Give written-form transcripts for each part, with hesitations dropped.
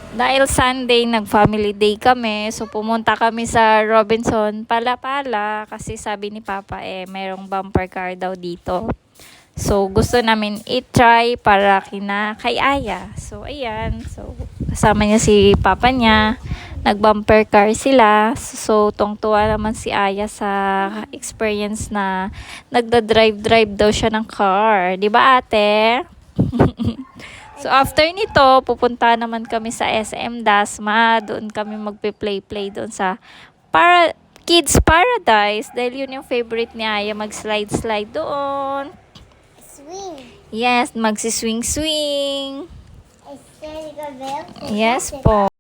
Dahil Sunday, nag-family day kami. So, pumunta kami sa Robinson Pala-Pala kasi sabi ni Papa, mayroong bumper car daw dito. So, gusto namin i-try para kay Aya. So, ayan. So, kasama niya si Papa niya. Nag-bumper car sila. So, tungtuwa naman si Aya sa experience na nagda-drive daw siya ng car. 'Di ba, ate? So, after nito, pupunta naman kami sa SM Dasma. Doon kami magpe-play doon sa Kids Paradise. Dahil yun yung favorite ni Aya, mag-slide doon. Swing. Yes, magsiswing-swing. Yes. Yes po.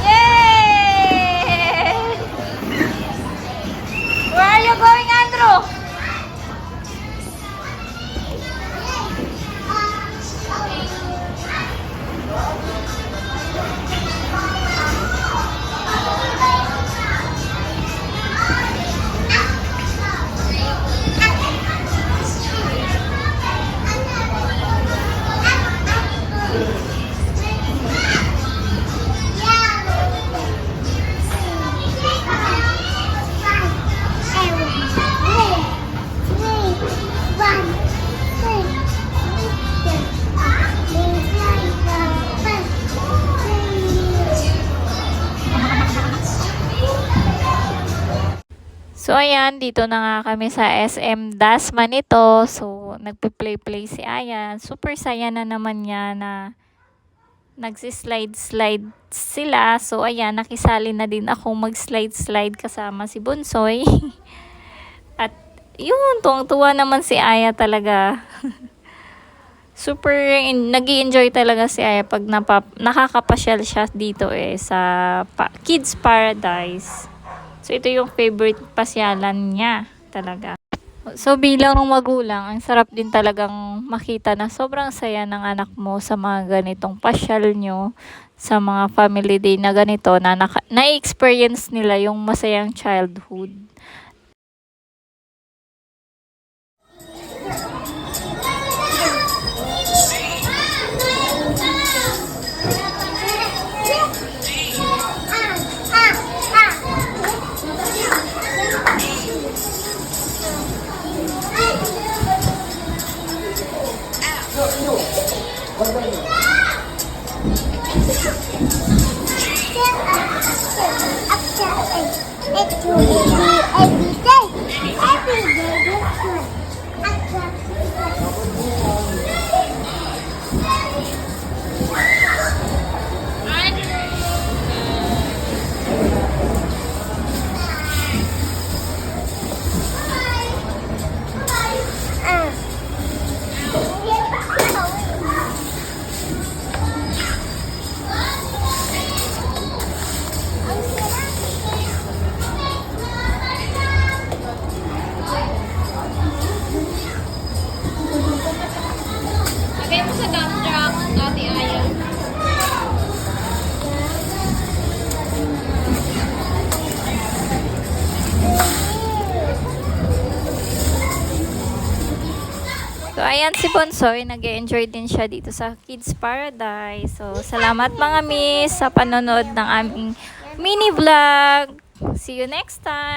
Yay! Where are you going, Andrew? So, ayan, dito na nga kami sa SM Dasma nito. So, nagpe-play si Super saya na naman niya na nagsislide sila. So, ayan, nakisali na din ako mag-slide kasama si Bunsoy. At, yun, tuwang-tuwa naman si Aya talaga. Super, nag-i-enjoy talaga si Aya pag nakakapasyal siya dito sa Kids Paradise. So, ito yung favorite pasyalan niya talaga. So, bilang magulang, ang sarap din talagang makita na sobrang saya ng anak mo sa mga ganitong pasyal nyo, sa mga family day na ganito, na na-experience nila yung masayang childhood. Lagay mo sa dump truck, Ate Aya. So, ayan si Bonsoy, nag-enjoy din siya dito sa Kids Paradise. So, salamat mga miss sa panonood ng aming mini vlog. See you next time!